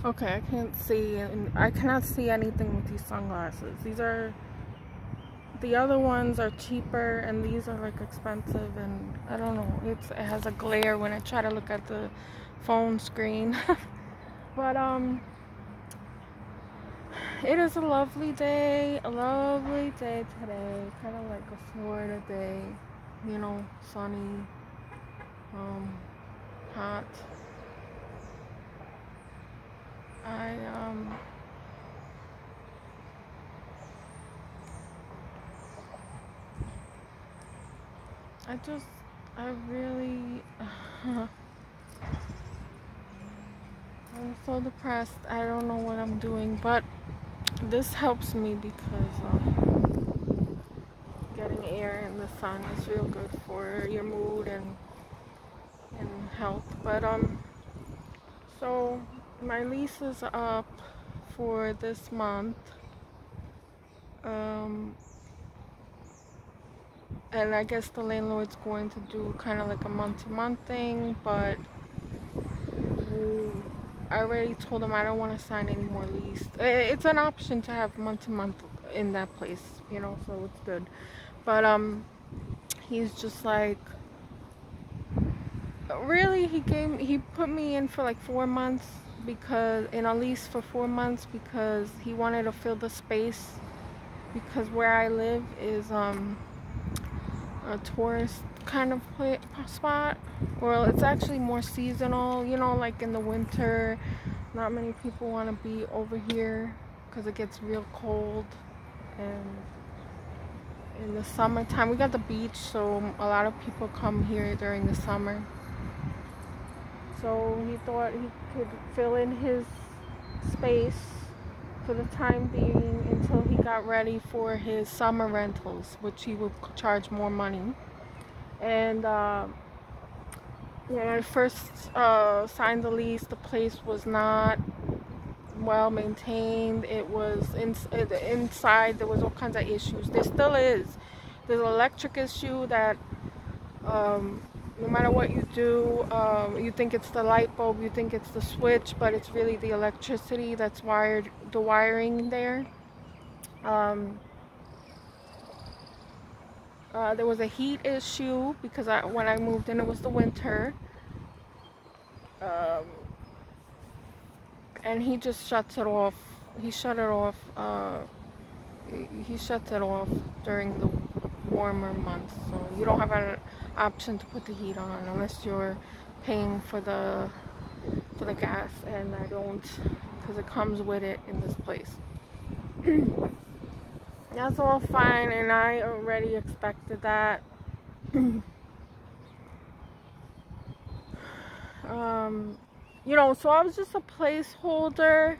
Okay, I can't see, and I cannot see anything with these sunglasses. These are, the other ones are cheaper, and these are like expensive, and I don't know, it has a glare when I try to look at the phone screen. But it is a lovely day today, kind of like a Florida day, you know, sunny, hot. I really I'm so depressed. I don't know what I'm doing, but this helps me because getting air in the sun is real good for your mood and health. But so my lease is up for this month, and I guess the landlord's going to do kind of like a month-to-month thing, but I already told him I don't want to sign any more lease. It's an option to have month-to-month in that place, you know, so it's good. But he's just like, really, he put me in for like 4 months, because in a lease for 4 months, because he wanted to fill the space, because where I live is a tourist kind of spot. Well, it's actually more seasonal, you know, like in the winter not many people want to be over here because it gets real cold, and in the summertime we got the beach, so a lot of people come here during the summer. So he thought he could fill in his space for the time being until he got ready for his summer rentals, which he would charge more money. And when I first signed the lease, the place was not well maintained. It was inside there was all kinds of issues. There still is. There's an electric issue that no matter what you do, you think it's the light bulb, you think it's the switch, but it's really the electricity that's wired, the wiring there. There was a heat issue because when I moved in, it was the winter. And he just shuts it off. He shut it off. He shuts it off during the warmer months. So you don't have an option to put the heat on unless you're paying for the gas, and I don't, because it comes with it in this place. That's all fine, and I already expected that. You know, so I was just a placeholder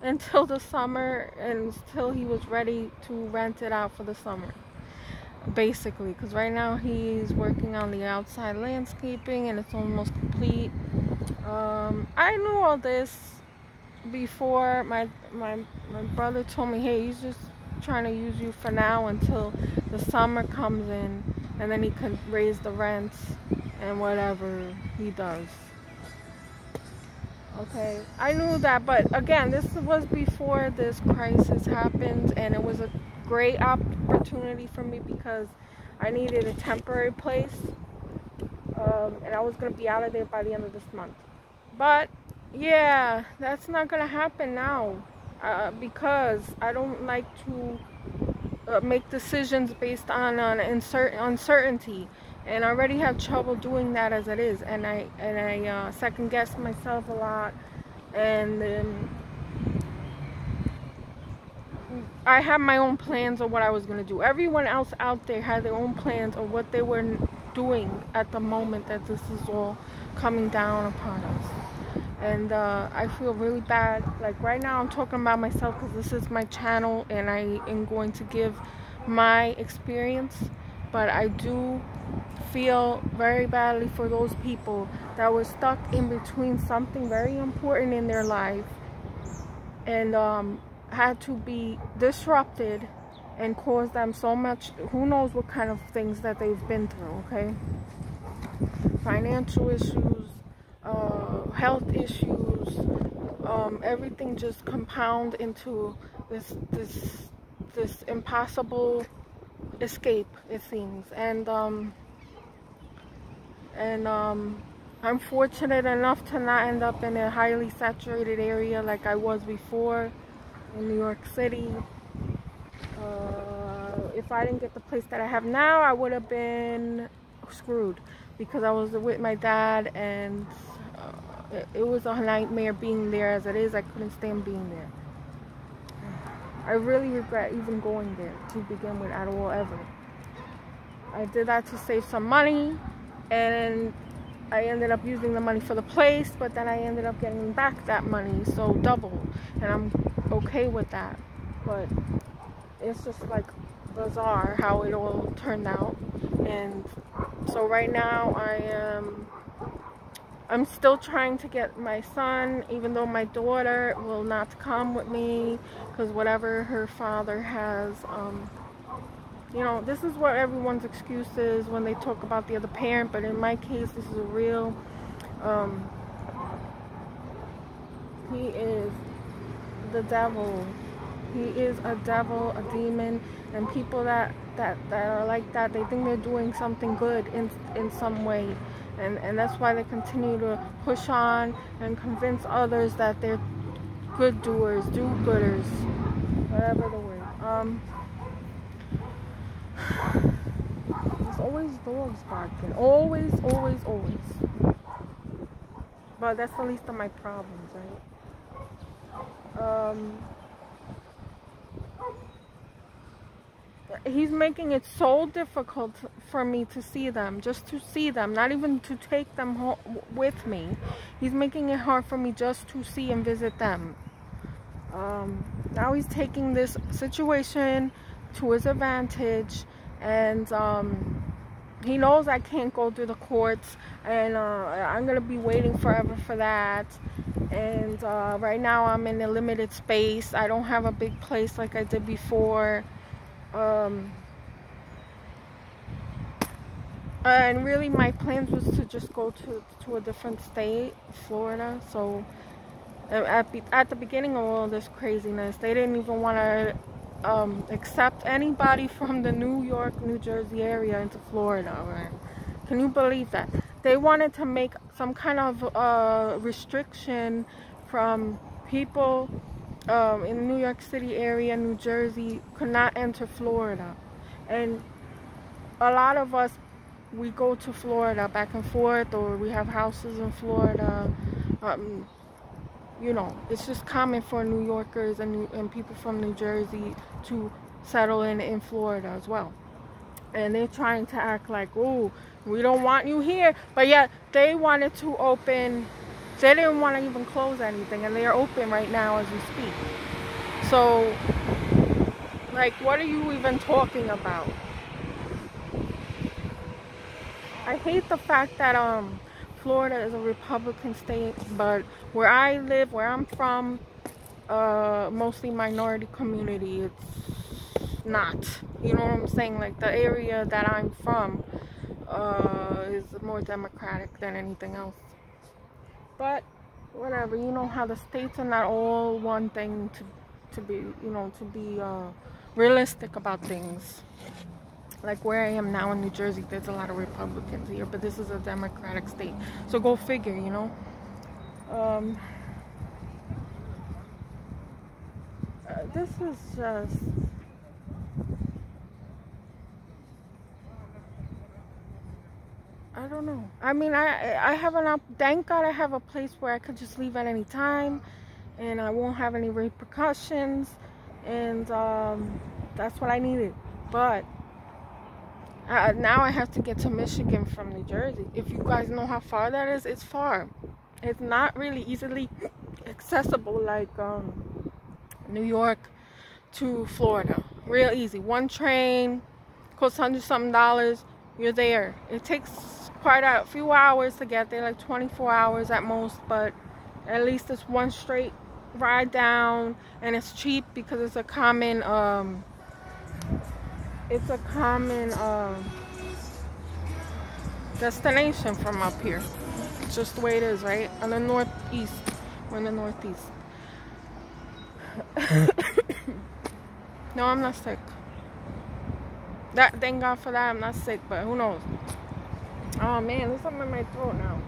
until the summer, and until he was ready to rent it out for the summer, basically, because right now he's working on the outside landscaping and it's almost complete. I knew all this before. My brother told me, hey, he's just trying to use you for now until the summer comes in, and then he can raise the rents and whatever he does. Okay, I knew that, but again, this was before this crisis happened, and it was a great opportunity for me because I needed a temporary place, and I was going to be out of there by the end of this month. But yeah, that's not going to happen now, because I don't like to make decisions based on uncertainty, and I already have trouble doing that as it is, and I second guess myself a lot, and I have my own plans of what I was going to do. Everyone else out there had their own plans of what they were doing at the moment that this is all coming down upon us. And I feel really bad. Like right now I'm talking about myself because this is my channel and I am going to give my experience, but I do feel very badly for those people that were stuck in between something very important in their life and had to be disrupted and cause them so much, who knows what kind of things that they've been through, okay? Financial issues, health issues, everything just compound into this impossible escape, it seems. And I'm fortunate enough to not end up in a highly saturated area like I was before in New York City. If I didn't get the place that I have now, I would have been screwed, because I was with my dad, and it was a nightmare being there as it is. I couldn't stand being there. I really regret even going there to begin with at all, ever. I did that to save some money, and I ended up using the money for the place, but then I ended up getting back that money, so double, and I'm okay with that. But it's just like bizarre how it all turned out. And so right now I'm still trying to get my son, even though my daughter will not come with me, because whatever her father has, you know, this is what everyone's excuse is when they talk about the other parent, but in my case, this is a real, he is the devil. He is a devil, a demon, and people that are like that, they think they're doing something good in some way. And that's why they continue to push on and convince others that they're good doers, do-gooders, whatever the word. There's always dogs barking. Always, always, always. But that's the least of my problems, right? He's making it so difficult for me to see them, just to see them, not even to take them home with me. He's making it hard for me just to see and visit them. Now he's taking this situation to his advantage, and he knows I can't go through the courts, and I'm gonna be waiting forever for that. And right now I'm in a limited space. I don't have a big place like I did before. And really my plans was to just go to a different state, Florida. So at the beginning of all this craziness, they didn't even want to accept anybody from the New York, New Jersey area into Florida. Right? Can you believe that? They wanted to make some kind of restriction from people in the New York City area, New Jersey, could not enter Florida. And a lot of us, we go to Florida back and forth, or we have houses in Florida. You know, it's just common for New Yorkers and people from New Jersey to settle in Florida as well. And they're trying to act like, oh, we don't want you here. But yet they wanted to open. They didn't want to even close anything, and they are open right now as we speak. So, like, what are you even talking about? I hate the fact that Florida is a Republican state, but where I live, where I'm from, mostly minority community, it's not. You know what I'm saying? Like, the area that I'm from is more democratic than anything else. But whatever, you know how the states are not all one thing, to be, you know, to be realistic about things. Like where I am now in New Jersey, there's a lot of Republicans here, but this is a Democratic state. So go figure, you know. This is just... I don't know. I mean, I have thank God I have a place where I could just leave at any time, and I won't have any repercussions, and that's what I needed. But now I have to get to Michigan from New Jersey. If you guys know how far that is, it's far. It's not really easily accessible like New York to Florida. Real easy. One train, costs $100-something. You're there. It takes quite a few hours to get there, like 24 hours at most, but at least it's one straight ride down, and it's cheap because it's a common destination from up here. It's just the way it is, right? On the northeast We're in the Northeast. No, I'm not sick. Thank God for that. I'm not sick, but who knows? Oh man, there's something in my throat now.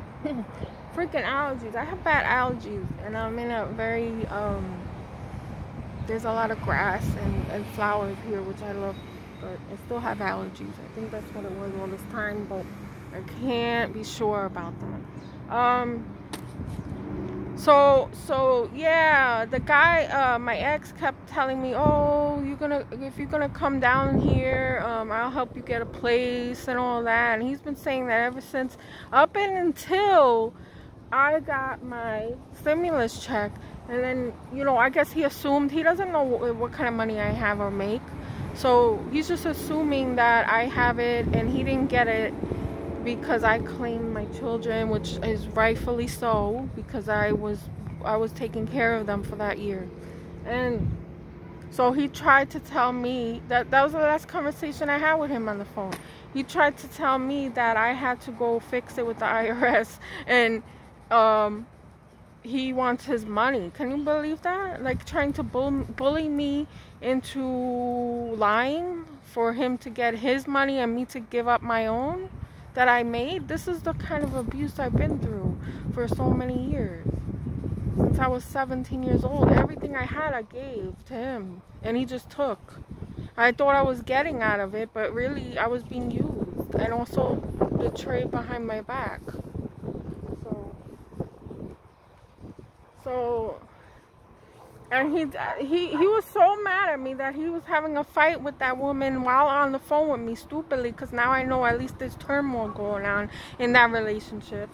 Freaking allergies. I have bad allergies, and I'm in a very there's a lot of grass and flowers here, which I love, but I still have allergies. I think that's what it was all this time, but I can't be sure about that. So yeah, the guy, my ex, kept telling me, oh, if you're gonna come down here, I'll help you get a place and all that. And he's been saying that ever since, up and until I got my stimulus check. And then, you know, I guess he assumed, he doesn't know what kind of money I have or make, so he's just assuming that I have it, and he didn't get it because I claimed my children, which is rightfully so, because I was taking care of them for that year. And so he tried to tell me that was the last conversation I had with him on the phone. He tried to tell me that I had to go fix it with the IRS, and he wants his money. Can you believe that? Like, trying to bully me into lying for him to get his money and me to give up my own that I made. This is the kind of abuse I've been through for so many years. Since I was 17 years old, everything I had I gave to him, and he just took. I thought I was getting out of it, but really I was being used and also betrayed behind my back. So, and he was so mad at me that he was having a fight with that woman while on the phone with me, stupidly, because now I know at least there's turmoil going on in that relationship,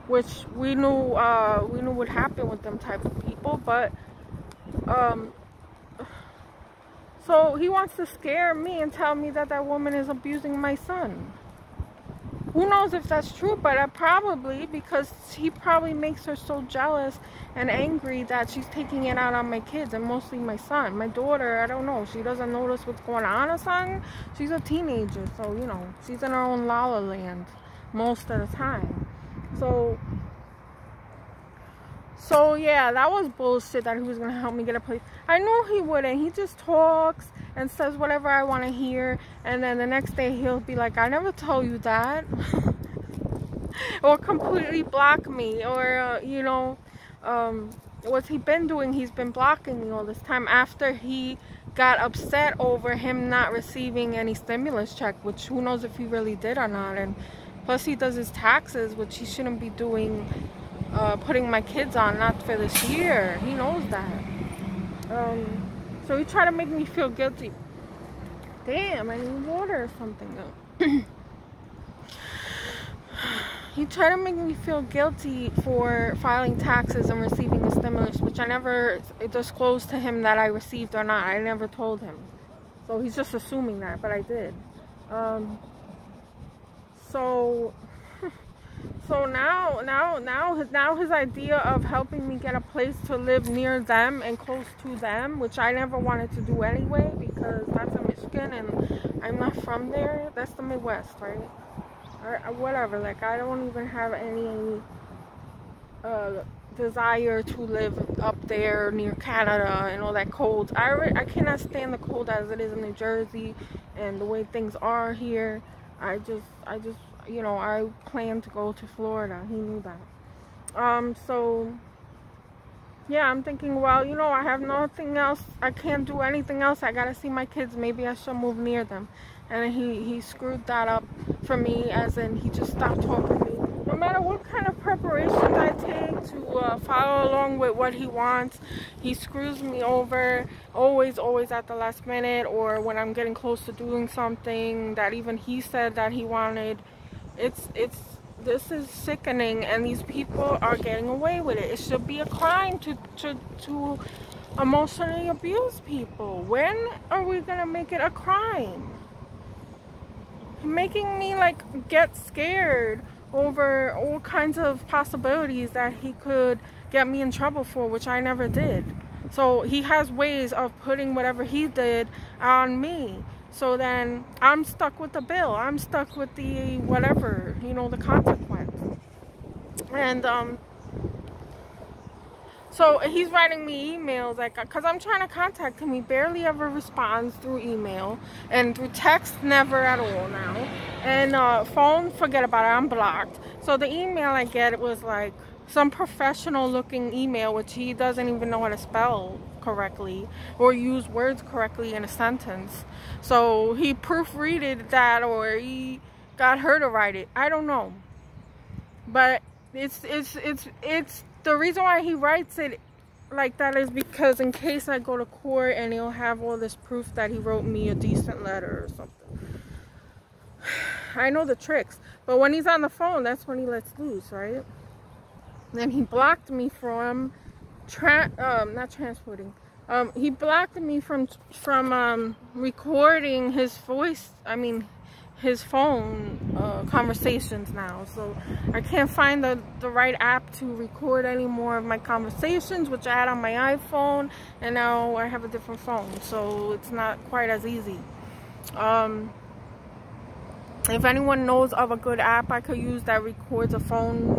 which we knew would happen with them type of people. But so he wants to scare me and tell me that that woman is abusing my son. Who knows if that's true, but probably, because he probably makes her so jealous and angry that she's taking it out on my kids, and mostly my son. My daughter, I don't know, she doesn't notice what's going on or something. She's a teenager, so, you know, she's in her own la-la land most of the time. So yeah, that was bullshit that he was going to help me get a place. I knew he wouldn't. He just talks and says whatever I want to hear, and then the next day he'll be like, I never told you that. Or completely block me, or you know, what's he been doing? He's been blocking me all this time after he got upset over him not receiving any stimulus check, which who knows if he really did or not. And plus he does his taxes, which he shouldn't be doing, putting my kids on, not for this year. He knows that. So he tried to make me feel guilty. Damn, I need water or something though. He tried to make me feel guilty for filing taxes and receiving a stimulus, which I never disclosed to him that I received or not. I never told him. So he's just assuming that, but I did. So now his idea of helping me get a place to live near them and close to them, which I never wanted to do anyway, because that's in Michigan and I'm not from there. That's the Midwest, right? Or whatever. Like, I don't even have any desire to live up there near Canada and all that cold. I cannot stand the cold as it is in New Jersey and the way things are here. I just you know, I planned to go to Florida. He knew that. So yeah, I'm thinking, well, you know, I have nothing else. I can't do anything else. I gotta see my kids. Maybe I should move near them. And he screwed that up for me, as in he just stopped talking to me. No matter what kind of preparations I take to follow along with what he wants, he screws me over, always at the last minute, or when I'm getting close to doing something that even he said that he wanted. This is sickening, and these people are getting away with it. It should be a crime to emotionally abuse people. When are we gonna make it a crime? Making me like get scared over all kinds of possibilities that he could get me in trouble for, which I never did. So he has ways of putting whatever he did on me. So then I'm stuck with the bill. I'm stuck with the whatever, you know, the consequence. And So he's writing me emails, like, because I'm trying to contact him. He barely ever responds through email, and through text, never at all now. And phone, forget about it, I'm blocked. So the email I get, it was like some professional looking email, which he doesn't even know how to spell correctly or use words correctly in a sentence. So he proofreaded that, or he got her to write it. I don't know. But it's the reason why he writes it like that is because in case I go to court and he'll have all this proof that he wrote me a decent letter or something. I know the tricks, but when he's on the phone, that's when he lets loose, right? And he blocked me from not transporting. He blocked me from recording his voice. I mean, his phone conversations now. So I can't find the right app to record any more of my conversations, which I had on my iPhone, and now I have a different phone, so it's not quite as easy. If anyone knows of a good app I could use that records a phone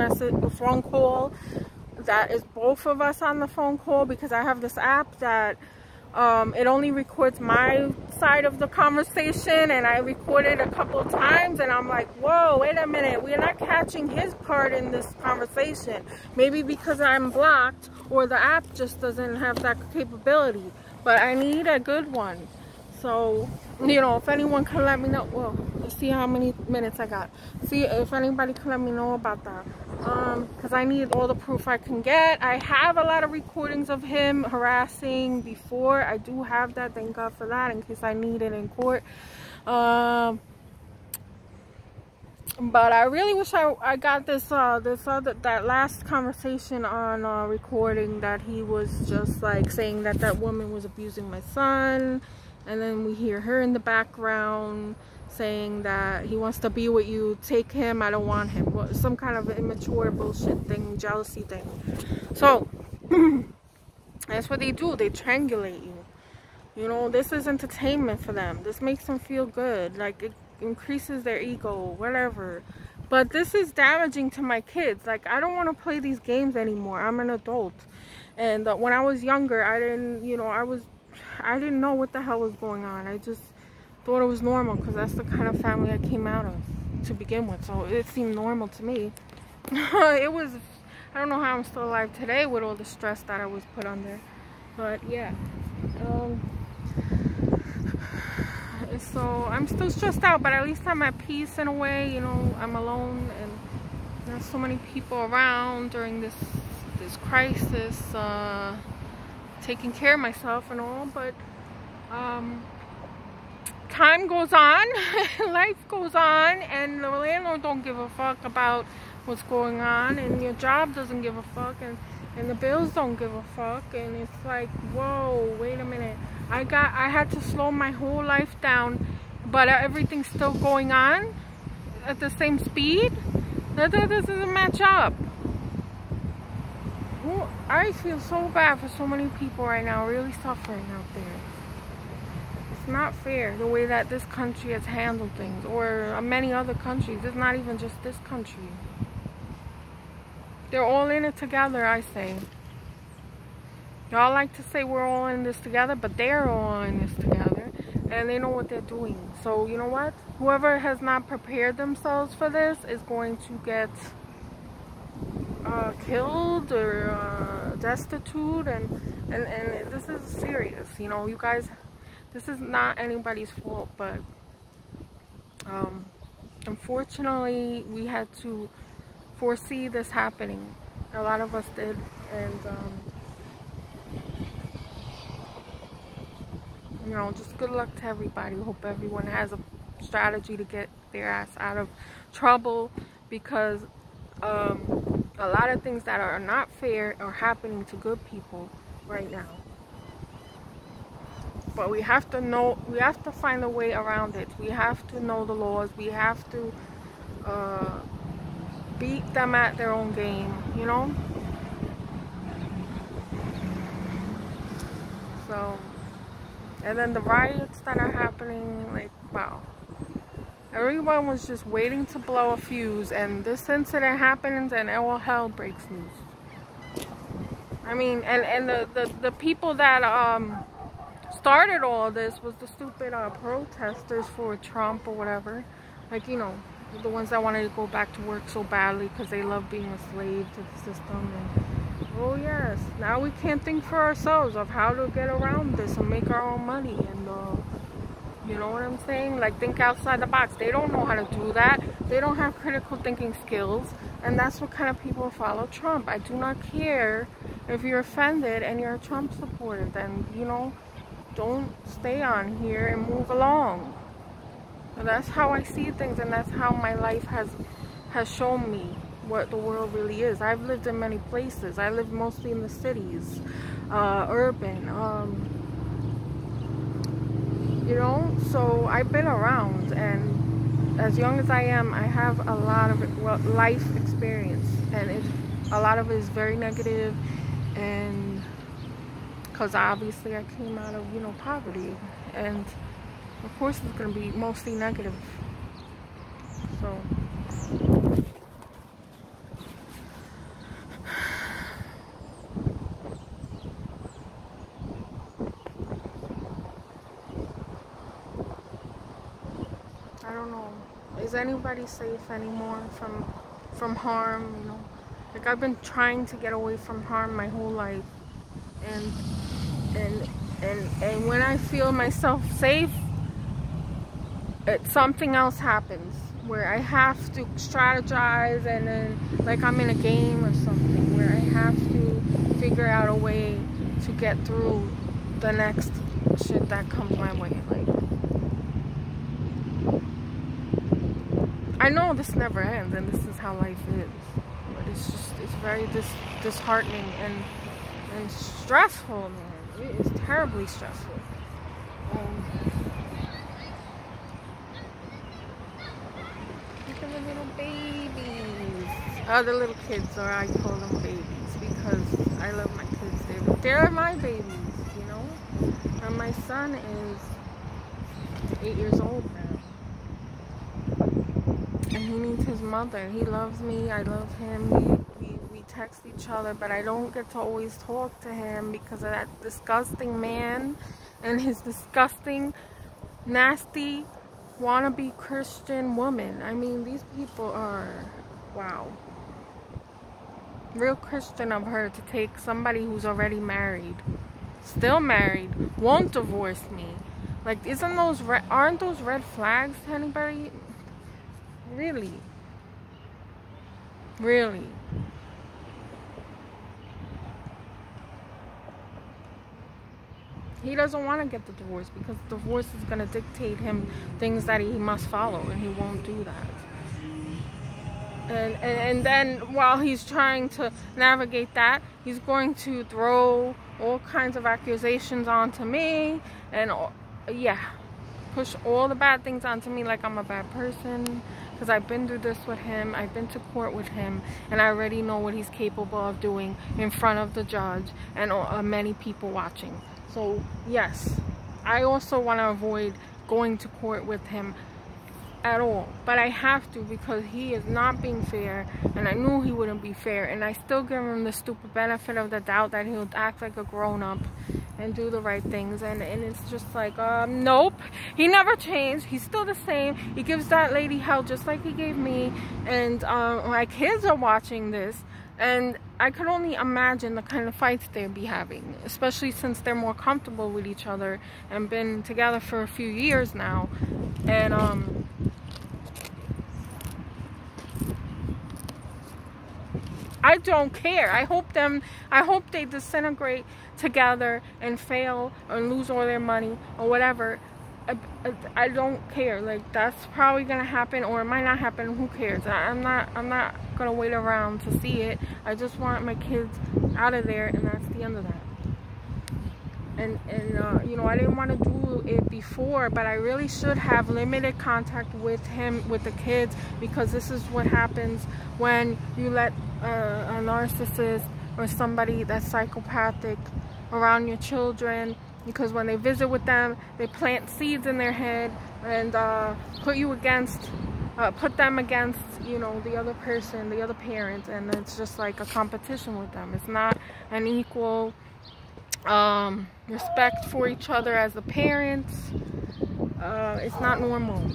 call that is both of us on the phone call, because I have this app that it only records my side of the conversation, and I recorded a couple of times, and I'm like, whoa, wait a minute, we're not catching his part in this conversation. Maybe because I'm blocked, or the app just doesn't have that capability. But I need a good one. So, you know, if anyone can let me know, well, let's see how many minutes I got. See if anybody can let me know about that. Because I need all the proof I can get. I have a lot of recordings of him harassing before. I do have that, thank God for that, in case I need it in court. But I really wish I got that last conversation on recording, that he was just like saying that woman was abusing my son. And then we hear her in the background saying that he wants to be with you, take him, I don't want him. Well, some kind of immature bullshit thing, jealousy thing. So, that's what they do. They triangulate you. You know, this is entertainment for them. This makes them feel good. Like, it increases their ego, whatever. But this is damaging to my kids. Like, I don't want to play these games anymore. I'm an adult. And when I was younger, I didn't know what the hell was going on. I just thought it was normal, because that's the kind of family I came out of to begin with. So it seemed normal to me. It was, I don't know how I'm still alive today with all the stress that I was put under. But yeah. So I'm still stressed out, but at least I'm at peace in a way. You know, I'm alone, and there's so many people around during this crisis, taking care of myself and all. But time goes on, life goes on, and the landlord don't give a fuck about what's going on, and your job doesn't give a fuck, and the bills don't give a fuck. And it's like, whoa, wait a minute, I had to slow my whole life down, but everything's still going on at the same speed. That doesn't match up. Well, I feel so bad for so many people right now, really suffering out there. It's not fair the way that this country has handled things, or many other countries. It's not even just this country. They're all in it together, I say. Y'all like to say we're all in this together, but they're all in this together, and they know what they're doing. So you know what? Whoever has not prepared themselves for this is going to get killed or destitute, and this is serious. You know, you guys, this is not anybody's fault, but unfortunately we had to foresee this happening. A lot of us did, and you know, just good luck to everybody. Hope everyone has a strategy to get their ass out of trouble, because a lot of things that are not fair are happening to good people right now. But we have to know, we have to find a way around it. We have to know the laws. We have to beat them at their own game, you know? So, and then the riots that are happening, like, wow. Everyone was just waiting to blow a fuse, and this incident happens and all hell breaks loose. I mean, and the people that started all this was the stupid protesters for Trump or whatever. Like, you know, the ones that wanted to go back to work so badly because they love being a slave to the system. And oh yes, now we can't think for ourselves of how to get around this and make our own money. And you know what I'm saying? Like, think outside the box. They don't know how to do that. They don't have critical thinking skills. And that's what kind of people follow Trump. I do not care if you're offended and you're a Trump supporter. Then, you know, don't stay on here and move along. And that's how I see things, and that's how my life has shown me what the world really is. I've lived in many places. I lived mostly in the cities, urban, you know, so I've been around, and as young as I am, I have a lot of life experience, and a lot of it is very negative, and because obviously I came out of, you know, poverty, and of course it's going to be mostly negative. So I don't know. Is anybody safe anymore from harm, you know? Like, I've been trying to get away from harm my whole life, and when I feel myself safe, something else happens where I have to strategize, and then like I'm in a game or something where I have to figure out a way to get through the next shit that comes my way. Like, I know this never ends, and this is how life is, but it's very disheartening and stressful, man. It is terribly stressful. Look at the little babies. The little kids, or I call them babies because I love my kids. They're my babies, you know. And my son is 8 years old now, and he needs his mother. He loves me. I love him. We text each other, but I don't get to always talk to him because of that disgusting man and his disgusting, nasty, wannabe Christian woman. I mean, these people are, wow. Real Christian of her to take somebody who's already married, still married, won't divorce me. Like, aren't those red flags to anybody? Really? Really? He doesn't want to get the divorce because the divorce is going to dictate him things that he must follow, and he won't do that. And then while he's trying to navigate that, he's going to throw all kinds of accusations onto me, and yeah, push all the bad things onto me like I'm a bad person, because I've been through this with him. I've been to court with him, and I already know what he's capable of doing in front of the judge and many people watching. So yes, I also want to avoid going to court with him at all, but I have to because he is not being fair, and I knew he wouldn't be fair, and I still give him the stupid benefit of the doubt that he'll act like a grown-up and do the right things, and it's just like, nope, he never changed. He's still the same. He gives that lady hell just like he gave me, and my kids are watching this, and I could only imagine the kind of fights they'd be having, especially since they're more comfortable with each other and been together for a few years now. And I don't care. I hope they disintegrate together and fail and lose all their money or whatever. I don't care. Like, that's probably gonna happen, or it might not happen. Who cares? I'm not gonna wait around to see it. I just want my kids out of there, and that's the end of that. And you know, I didn't want to do it before, but I really should have limited contact with him, with the kids, because this is what happens when you let a narcissist or somebody that's psychopathic around your children, because when they visit with them, they plant seeds in their head and put them against you know, the other person, the other parent, and it's just like a competition with them. It's not an equal respect for each other as the parents. It's not normal.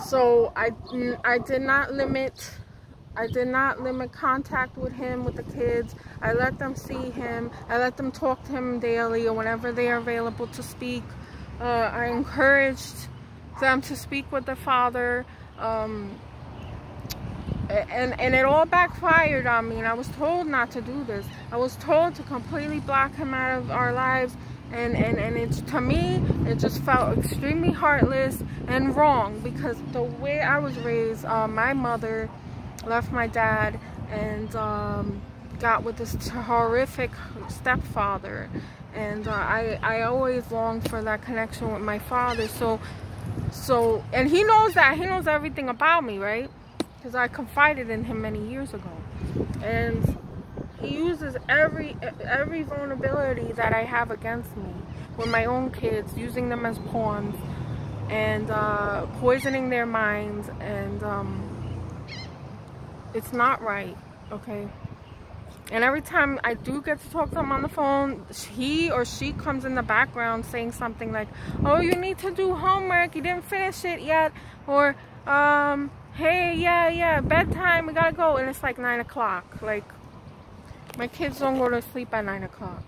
So I did not limit contact with him, with the kids. I let them see him. I let them talk to him daily or whenever they are available to speak. I encouraged them to speak with their father. And it all backfired on me, and I was told not to do this. I was told to completely block him out of our lives, and it's, to me, it just felt extremely heartless and wrong, because the way I was raised, my mother left my dad and got with this horrific stepfather, and I always longed for that connection with my father. So and he knows that. He knows everything about me, right? Because I confided in him many years ago, and he uses every vulnerability that I have against me with my own kids, using them as pawns and poisoning their minds, and it's not right, okay? And every time I do get to talk to him on the phone, he or she comes in the background saying something like, oh, you need to do homework, you didn't finish it yet, or hey, yeah, bedtime, we gotta go. And it's like 9 o'clock. Like, my kids don't go to sleep at 9 o'clock.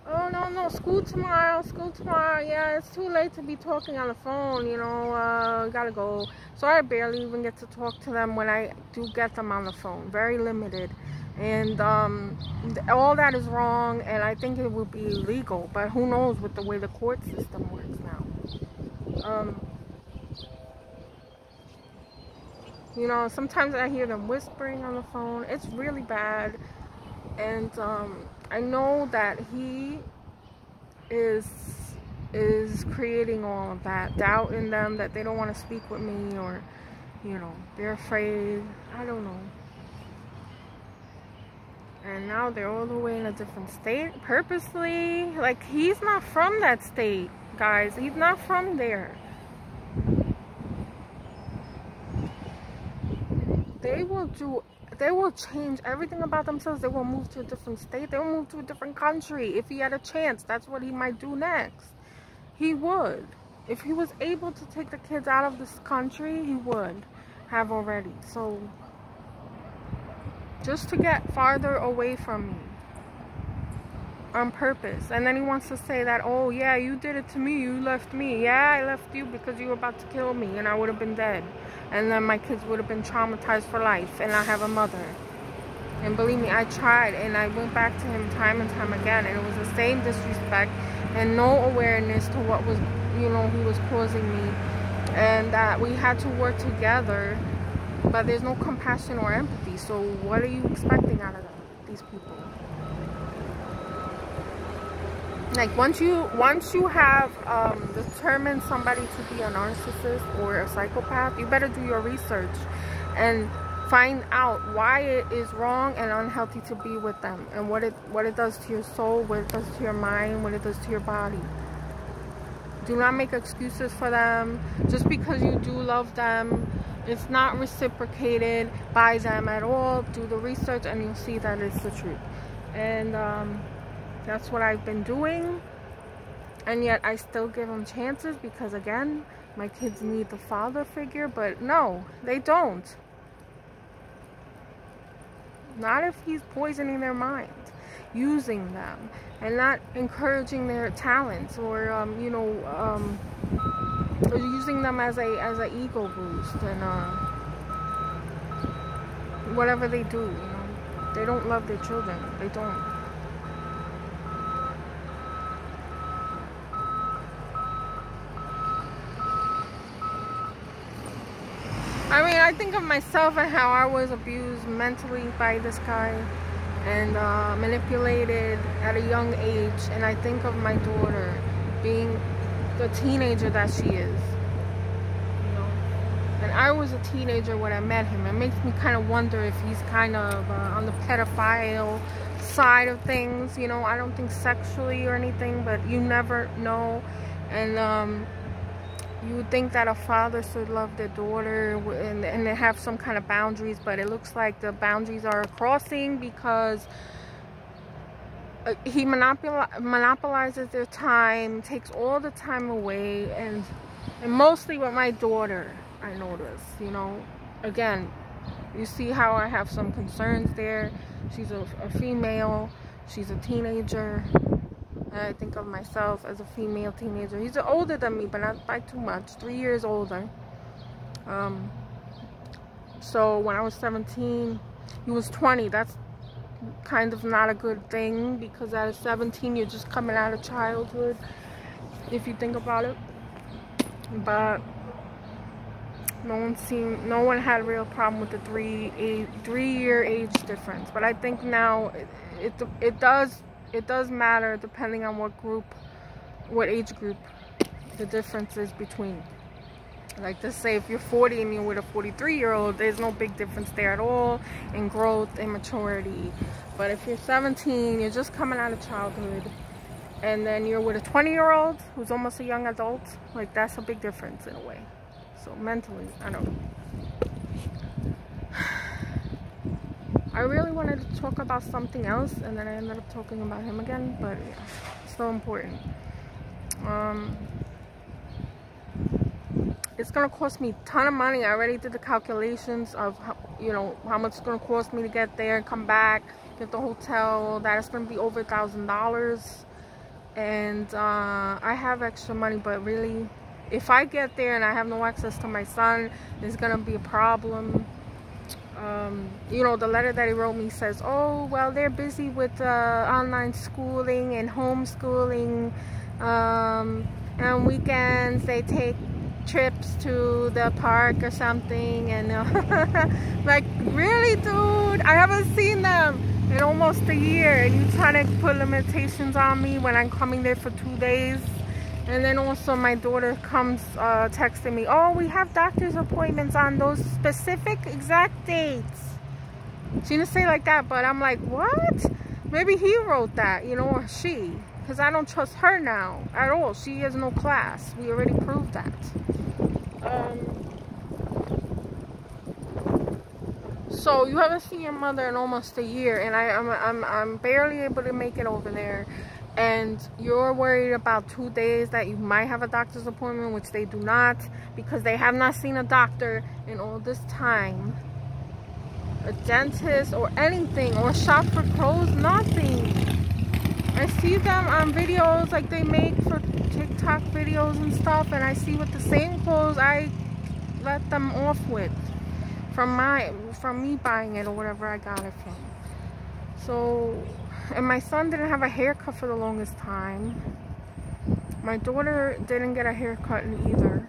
Oh, no, school tomorrow. Yeah, it's too late to be talking on the phone, you know, gotta go. So I barely even get to talk to them when I do get them on the phone. Very limited. And all that is wrong, and I think it would be illegal. But who knows with the way the court system works now. You know, sometimes I hear them whispering on the phone. It's really bad. And I know that he is creating all of that doubt in them, that they don't want to speak with me, or, you know, they're afraid. I don't know. And now they're all the way in a different state purposely. Like, he's not from that state, guys. He's not from there. They will change everything about themselves. They will move to a different state. They will move to a different country. If he had a chance, that's what he might do next. He would. If he was able to take the kids out of this country, he would have already. So, just to get farther away from me. On purpose. And then he wants to say that, oh yeah, you did it to me, you left me. Yeah, I left you because you were about to kill me and I would have been dead. And then my kids would have been traumatized for life, and I have a mother. And believe me, I tried, and I went back to him time and time again, and it was the same disrespect and no awareness to what was, you know, he was causing me, and that we had to work together, but there's no compassion or empathy. So what are you expecting out of them, these people? Like, once you have determined somebody to be a narcissist or a psychopath, you better do your research and find out why it is wrong and unhealthy to be with them, and what it does to your soul, what it does to your mind, what it does to your body. Do not make excuses for them. Just because you do love them, it's not reciprocated by them at all. Do the research and you'll see that it's the truth. And that's what I've been doing, and yet I still give them chances, because again, my kids need the father figure. But no, they don't. Not if he's poisoning their minds, using them, and not encouraging their talents, or you know, using them as a ego boost, and whatever they do. You know, they don't love their children. They don't. I mean, I think of myself and how I was abused mentally by this guy and manipulated at a young age, and I think of my daughter being the teenager that she is, you know. And I was a teenager when I met him. It makes me kind of wonder if he's kind of on the pedophile side of things, you know. I don't think sexually or anything, but you never know. And you would think that a father should love their daughter and they have some kind of boundaries, but it looks like the boundaries are crossing because he monopolizes their time, takes all the time away, and mostly with my daughter, I notice, you know. Again, you see how I have some concerns there. She's a female, she's a teenager, and I think of myself as a female teenager. He's older than me, but not by too much, 3 years older. So when I was 17, he was 20. That's kind of not a good thing, because at 17 you're just coming out of childhood, if you think about it. But no one had a real problem with the 3-year age difference. But I think now it does matter depending on what age group the difference is between. Like, to say if you're 40 and you're with a 43-year-old, there's no big difference there at all in growth and maturity. But if you're 17, you're just coming out of childhood, and then you're with a 20-year-old who's almost a young adult, like, that's a big difference in a way. So mentally, I don't know. I really wanted to talk about something else, and then I ended up talking about him again, but yeah, still important. It's gonna cost me a ton of money. I already did the calculations of how, you know, how much it's gonna cost me to get there and come back, get the hotel. That is gonna be over $1,000, and I have extra money, but really, if I get there and I have no access to my son, there's gonna be a problem. You know, the letter that he wrote me says, oh, well, they're busy with online schooling and homeschooling, and weekends they take trips to the park or something, and like, really, dude, I haven't seen them in almost a year, and you try to put limitations on me when I'm coming there for 2 days. And then also my daughter comes texting me, oh, we have doctor's appointments on those specific exact dates. She didn't say like that, but I'm like, what? Maybe he wrote that, you know, or she, because I don't trust her now at all. She has no class. We already proved that. So you haven't seen your mother in almost a year, and I'm barely able to make it over there, and you're worried about 2 days that you might have a doctor's appointment, which they do not, because they have not seen a doctor in all this time, a dentist or anything, or shop for clothes, nothing. I see them on videos like they make for TikTok videos and stuff, and I see with the same clothes I let them off with from me buying it or whatever I got it from. So, and my son didn't have a haircut for the longest time. My daughter didn't get a haircut either.